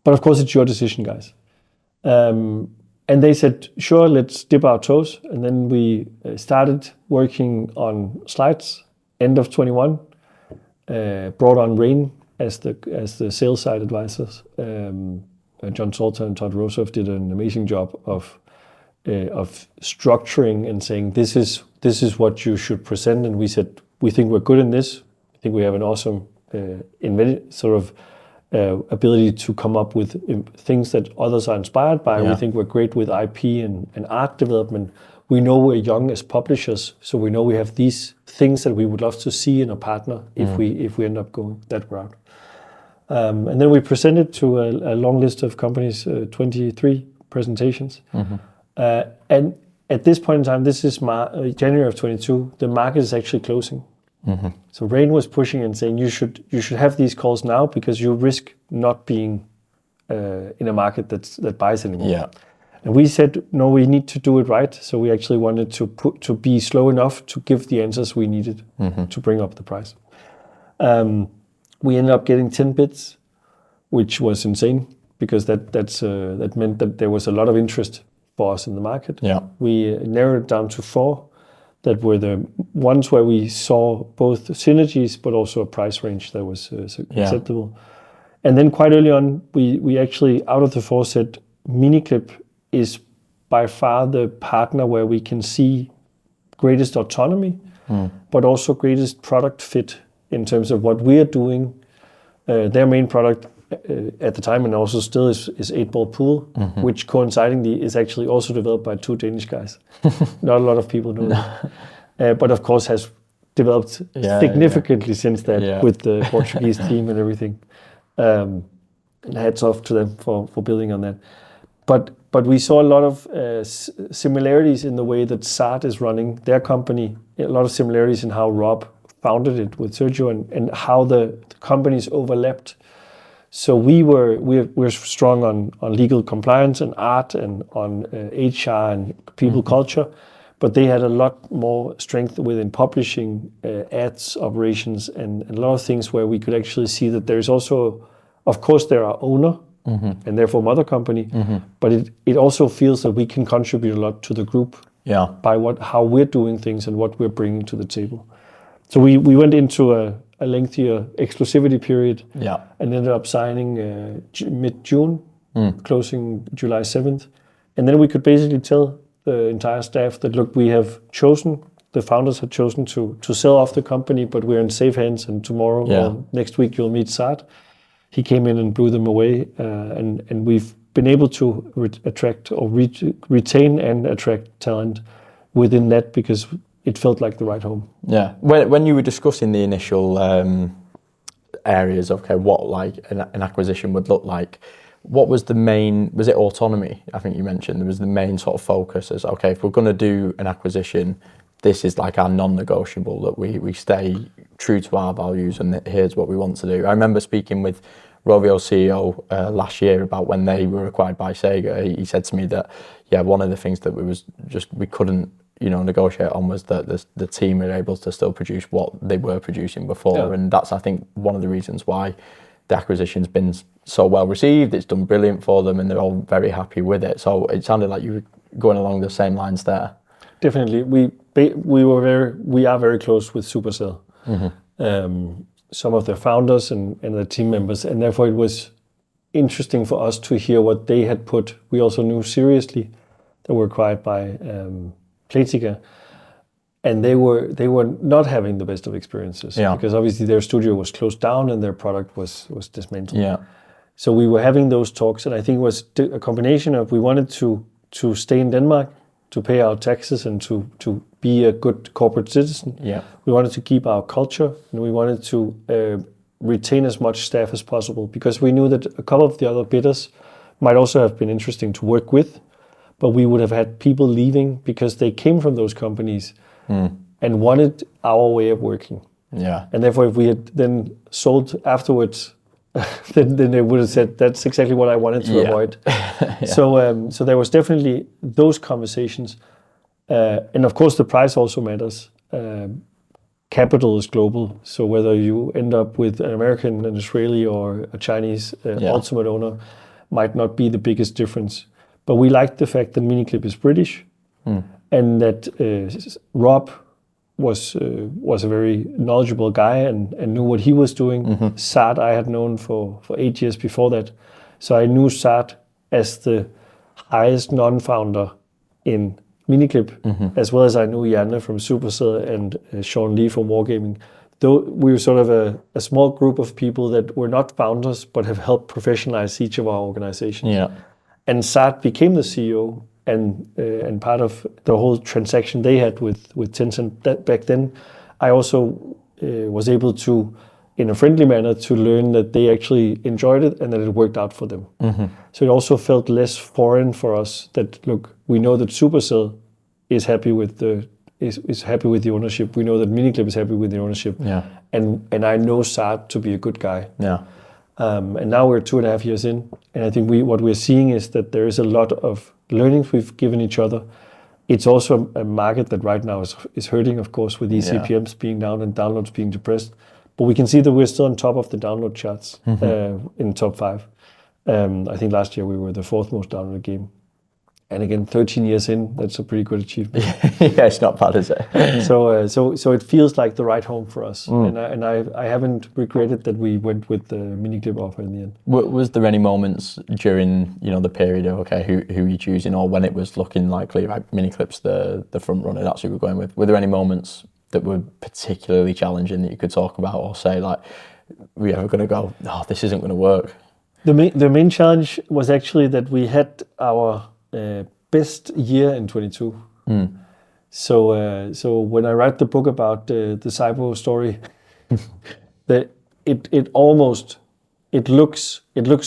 But of course it's your decision, guys. And they said, sure, let's dip our toes. And then we started working on slides, end of 21, brought on Rain as the sales side advisors. John Salter and Todd Rosoff did an amazing job of structuring and saying, this is what you should present. And we said, we think we're good in this. I think we have an awesome ability to come up with things that others are inspired by. We think we're great with IP and art development. We know we're young as publishers, so we know we have these things that we would love to see in a partner if we end up going that route. And then we presented to a long list of companies, 23 presentations. And at this point in time, this is January of 22, the market is actually closing. So Rain was pushing and saying you should have these calls now, because you risk not being in a market that buys anymore. And we said, no, we need to do it right. So we actually wanted to be slow enough to give the answers we needed to bring up the price. We ended up getting 10 bids, which was insane, because that meant that there was a lot of interest for us in the market. We narrowed it down to 4 that were the ones where we saw both synergies but also a price range that was acceptable. And then quite early on, we actually, out of the 4, said Miniclip is by far the partner where we can see greatest autonomy, but also greatest product fit in terms of what we are doing. Their main product at the time, and also still, is 8-Ball Pool, which coincidingly is actually also developed by 2 Danish guys. Not a lot of people know that. But of course has developed significantly since that with the Portuguese team and everything. And hats off to them for building on that. But we saw a lot of similarities in the way that SART is running their company, a lot of similarities in how Rob founded it with Sergio, and how the companies overlapped. So we're strong on legal compliance and art and on HR and people culture, but they had a lot more strength within publishing, ads, operations, and a lot of things where we could actually see that there's also, of course, they're our owner and therefore mother company, but it also feels that we can contribute a lot to the group by how we're doing things and what we're bringing to the table. So we went into a lengthier exclusivity period and ended up signing mid-June, closing July 7th. And then we could basically tell the entire staff that, look, the founders had chosen to sell off the company, but we're in safe hands, and tomorrow or next week you'll meet Sart. He came in and blew them away, and we've been able to attract or retain and attract talent within that, because it felt like the right home. Yeah. When you were discussing the initial areas of what like an acquisition would look like, what was the main? Was it autonomy? I think you mentioned there was the main sort of focus as if we're going to do an acquisition, this is like our non-negotiable, that we stay true to our values and here's what we want to do. I remember speaking with Rovio's CEO last year about when they were acquired by Sega. He said to me that one of the things that we couldn't negotiate on was that the team were able to still produce what they were producing before, and that's I think one of the reasons why the acquisition's been so well received. It's done brilliant for them, and they're all very happy with it. So it sounded like you were going along the same lines there. Definitely, we are very close with Supercell. Some of their founders and the team members, and therefore it was interesting for us to hear what they had put. We also knew seriously that were acquired by Playtika, and they were not having the best of experiences because obviously their studio was closed down and their product was dismantled. Yeah. So we were having those talks, and I think it was a combination of we wanted to stay in Denmark, to pay our taxes and to be a good corporate citizen. Yeah. We wanted to keep our culture, and we wanted to retain as much staff as possible, because we knew that a couple of the other bidders might also have been interesting to work with, but we would have had people leaving because they came from those companies and wanted our way of working. Yeah. And therefore, if we had then sold afterwards, then they would have said, that's exactly what I wanted to avoid. So there was definitely those conversations. And of course, the price also matters. Capital is global. So whether you end up with an American, an Israeli, or a Chinese ultimate owner might not be the biggest difference. But we liked the fact that Miniclip is British, and that Rob was a very knowledgeable guy and knew what he was doing. Saad I had known for 8 years before that. So I knew Saad as the highest non-founder in Miniclip, as well as I knew Janne from Supercell and Sean Lee from Wargaming. Though we were sort of a small group of people that were not founders, but have helped professionalize each of our organizations. Yeah. And Saad became the CEO, and part of the whole transaction they had with Tencent back then, I also was able to, in a friendly manner, to learn that they actually enjoyed it and that it worked out for them. So it also felt less foreign for us that, look, we know that Supercell is happy with the ownership. We know that Miniclip is happy with the ownership. Yeah. And I know Saad to be a good guy. Yeah. And now we're 2.5 years in, and I think what we're seeing is that there is a lot of learnings we've given each other. It's also a market that right now is hurting, of course, with these CPMs being down and downloads being depressed. But we can see that we're still on top of the download charts in top 5. I think last year we were the 4th most downloaded game. And again, 13 years in, that's a pretty good achievement. Yeah, it's not bad, is it? So it feels like the right home for us. And I haven't regretted that we went with the Miniclip offer in the end. Was there any moments during the period of who you're choosing, or when it was looking likely Miniclip's the front runner, that's who we're going with? Were there any moments that were particularly challenging that you could talk about, or say like, we're ever going to go, no, this isn't going to work? The main challenge was actually that we had our best year in 22. So when I write the book about the SYBO story, that it looks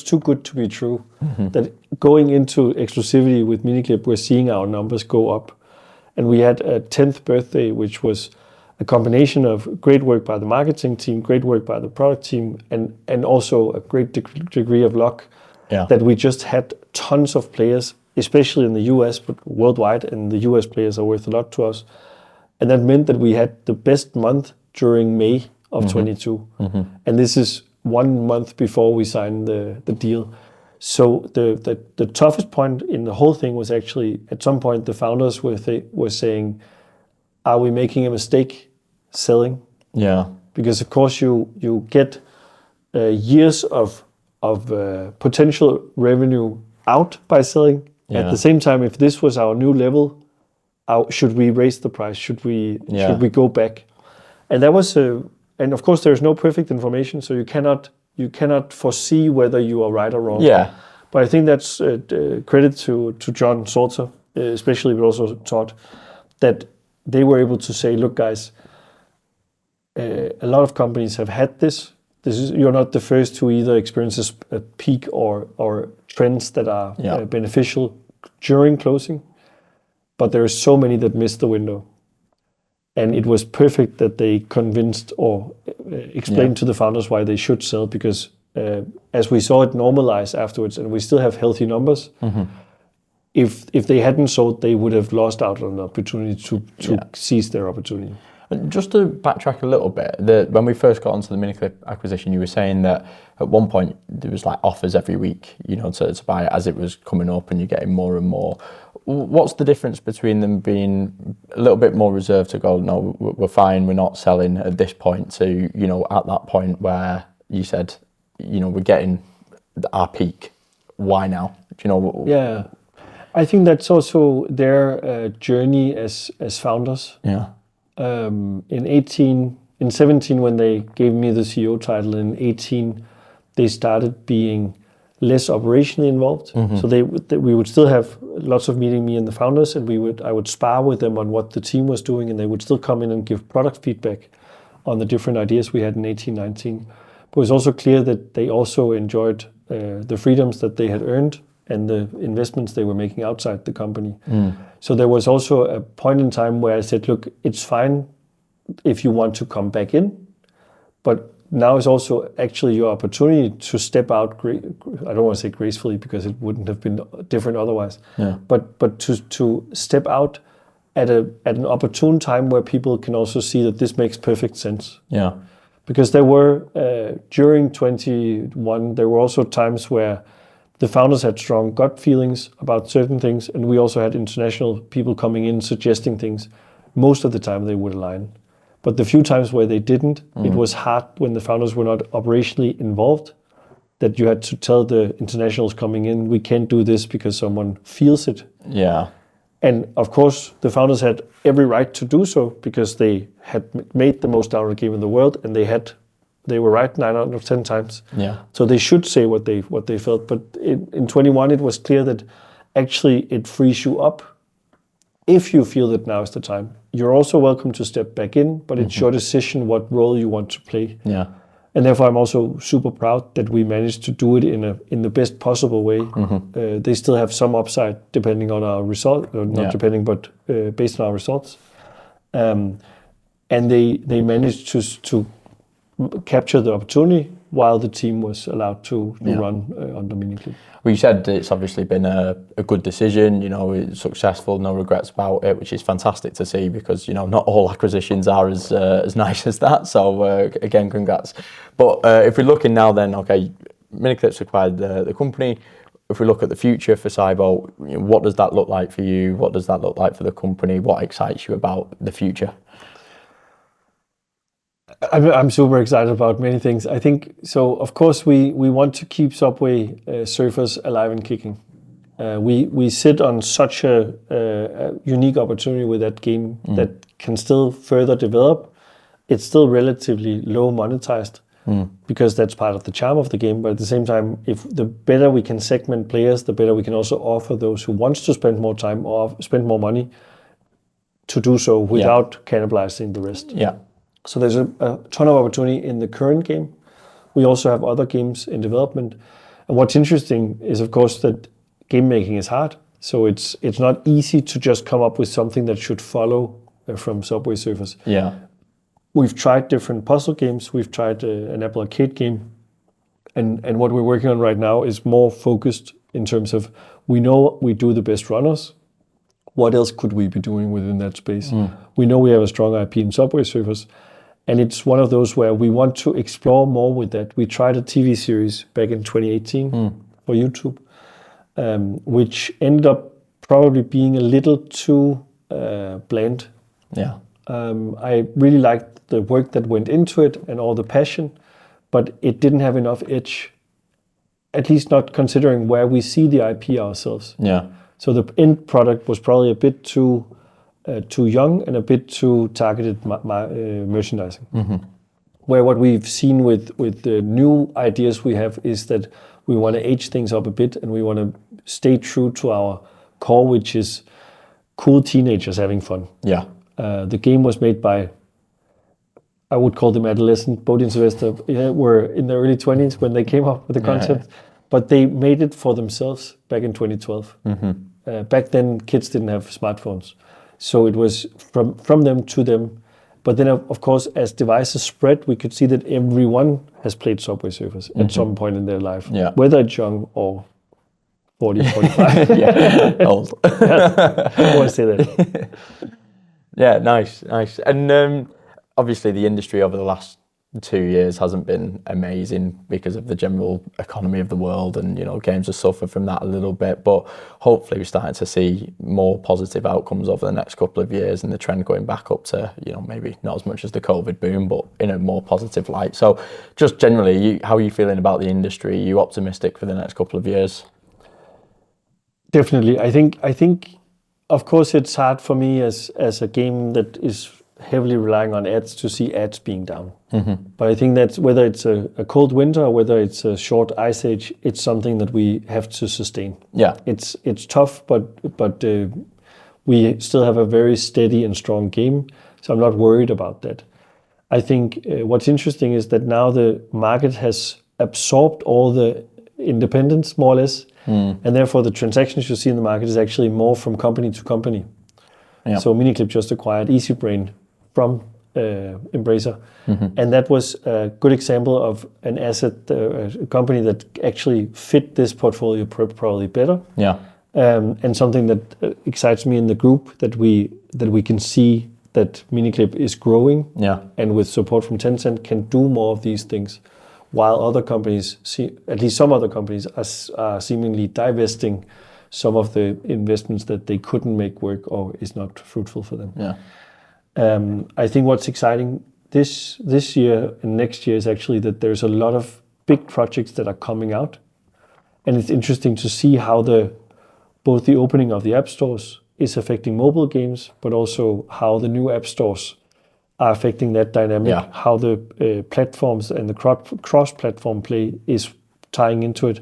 too good to be true. That going into exclusivity with Miniclip, we're seeing our numbers go up, and we had a 10th birthday, which was a combination of great work by the marketing team, great work by the product team, and also a great degree of luck. That we just had tons of players, especially in the US, but worldwide, and the US players are worth a lot to us. And that meant that we had the best month during May of 22. And this is 1 month before we signed the deal. So the toughest point in the whole thing was actually, at some point, the founders were saying, are we making a mistake selling? Yeah. Because of course you get years of potential revenue out by selling. At the same time, if this was our new level, should we raise the price? Should we go back? And that was and of course there's no perfect information, so you cannot foresee whether you are right or wrong. Yeah. But I think that's credit to John Salter, especially, but also Todd, that they were able to say, look, guys, a lot of companies have had this. You're not the first to either experience a peak or trends that are beneficial during closing, but there are so many that missed the window. And it was perfect that they convinced or explained to the founders why they should sell, because as we saw it normalize afterwards, and we still have healthy numbers, if they hadn't sold, they would have lost out on an opportunity to seize their opportunity. Just to backtrack a little bit, when we first got onto the Miniclip acquisition, you were saying that at one point there was like offers every week, to buy it as it was coming up, and you're getting more and more. What's the difference between them being a little bit more reserved to go, no, we're fine, we're not selling at this point, to, at that point where you said, we're getting our peak, why now? Yeah, I think that's also their journey as founders. Yeah. In 17, when they gave me the CEO title, in 18, they started being less operationally involved. So we would still have lots of meeting, me and the founders, and I would spar with them on what the team was doing, and they would still come in and give product feedback on the different ideas we had in 18, 19. But it was also clear that they also enjoyed the freedoms that they had earned and the investments they were making outside the company. So there was also a point in time where I said, look, it's fine if you want to come back in, but now is also actually your opportunity to step out. I don't want to say gracefully, because it wouldn't have been different otherwise. Yeah. But to step out at an opportune time where people can also see that this makes perfect sense. Yeah. Because there were during 21, there were also times where the founders had strong gut feelings about certain things, and we also had international people coming in suggesting things. Most of the time they would align. But the few times where they didn't, it was hard when the founders were not operationally involved, that you had to tell the internationals coming in, we can't do this because someone feels it. Yeah. And of course, the founders had every right to do so, because they had made the most downloaded game in the world, and they were right 9 out of 10 times. Yeah. So they should say what they felt. But in 21, it was clear that actually it frees you up if you feel that now is the time. You're also welcome to step back in, but it's your decision what role you want to play. Yeah. And therefore, I'm also super proud that we managed to do it in the best possible way. They still have some upside depending on our result, not depending, but based on our results. And they managed to capture the opportunity while the team was allowed to run under Miniclip. Well, you said it's obviously been a good decision, it's successful, no regrets about it, which is fantastic to see, because, not all acquisitions are as nice as that. So again, congrats. But if we're looking now then, okay, Miniclip's acquired the company. If we look at the future for SYBO, what does that look like for you? What does that look like for the company? What excites you about the future? I'm super excited about many things. I think so. Of course, we want to keep Subway Surfers alive and kicking. We sit on such a unique opportunity with that game that can still further develop. It's still relatively low monetized because that's part of the charm of the game. But at the same time, if the better we can segment players, the better we can also offer those who wants to spend more time or spend more money to do so without cannibalizing the rest. Yeah. So there's a ton of opportunity in the current game. We also have other games in development. And what's interesting is, of course, that game making is hard. So it's not easy to just come up with something that should follow from Subway Surfers. Yeah. We've tried different puzzle games. We've tried an Apple Arcade game. And what we're working on right now is more focused in terms of, we know we do the best runners. What else could we be doing within that space? We know we have a strong IP in Subway Surfers. And it's one of those where we want to explore more with that. We tried a TV series back in 2018 for YouTube, which ended up probably being a little too bland. Yeah. I really liked the work that went into it and all the passion, but it didn't have enough edge, at least not considering where we see the IP ourselves. Yeah. So the end product was probably a bit too young and a bit too targeted merchandising. Where what we've seen with the new ideas we have is that we want to age things up a bit, and we want to stay true to our core, which is cool teenagers having fun. Yeah. The game was made by, I would call them adolescent board investors, were in their early 20s when they came up with the concept, but they made it for themselves back in 2012. Back then, kids didn't have smartphones, so it was from them to them. But then, of course, as devices spread, we could see that everyone has played Subway Surfers at some point in their life, whether it's young or 40, 45. Old. I always say that. Yeah, nice. And obviously the industry over the last 2 years hasn't been amazing because of the general economy of the world, and games have suffered from that a little bit, but hopefully we're starting to see more positive outcomes over the next couple of years and the trend going back up to maybe not as much as the COVID boom, but in a more positive light. So just generally, how are you feeling about the industry? Are you optimistic for the next couple of years? Definitely. I think of course it's hard for me as a game that is heavily relying on ads to see ads being down. But I think that whether it's a cold winter or whether it's a short ice age, it's something that we have to sustain. Yeah, it's tough, but we still have a very steady and strong game, so I'm not worried about that. I think what's interesting is that now the market has absorbed all the independence, more or less, and therefore the transactions you see in the market is actually more from company to company. Yeah. So Miniclip just acquired EasyBrain from Embracer, and that was a good example of an asset, a company that actually fit this portfolio probably better. Yeah, and something that excites me in the group, that we can see that Miniclip is growing. Yeah, and with support from Tencent can do more of these things, while other companies, at least some other companies, are seemingly divesting some of the investments that they couldn't make work or is not fruitful for them. Yeah. I think what's exciting this year and next year is actually that there's a lot of big projects that are coming out, and it's interesting to see how both the opening of the app stores is affecting mobile games, but also how the new app stores are affecting that dynamic, how the platforms and the cross-platform play is tying into it,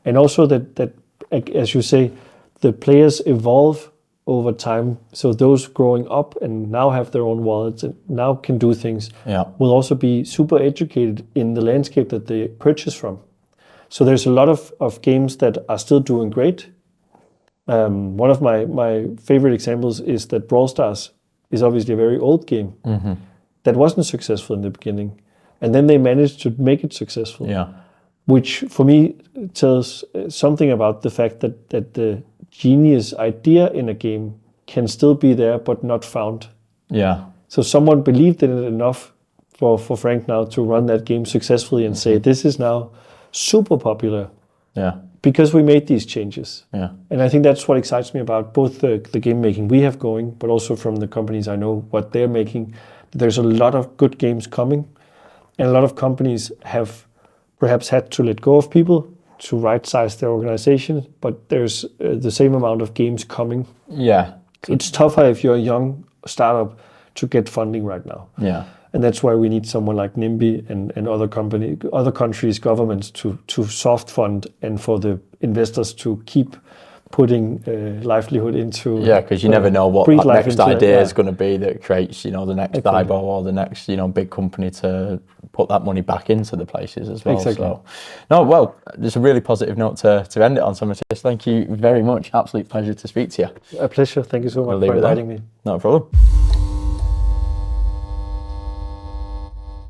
and also that as you say, the players evolve over time. So those growing up and now have their own wallets and now can do things will also be super educated in the landscape that they purchase from. So there's a lot of games that are still doing great. One of my favorite examples is that Brawl Stars is obviously a very old game that wasn't successful in the beginning, and then they managed to make it successful. Yeah. Which for me tells something about the fact that the genius idea in a game can still be there but not found. Yeah. So someone believed in it enough for Frank now to run that game successfully and say, this is now super popular. Yeah. Because we made these changes. Yeah. And I think that's what excites me about both the game making we have going, but also from the companies I know what they're making. There's a lot of good games coming, and a lot of companies have perhaps had to let go of people to right-size their organization, but there's the same amount of games coming. Yeah. It's tougher if you're a young startup to get funding right now. Yeah. And that's why we need someone like NIMBY and other countries' governments to soft fund, and for the investors to keep putting livelihood into. Yeah, because you never know what that next idea is going to be that creates, the next SYBO or the next, big company to put that money back into the places as well. Exactly. So, no, well, it's a really positive note to end it on. So, Mathias, thank you very much. Absolute pleasure to speak to you. A pleasure. Thank you so much for inviting me. No problem.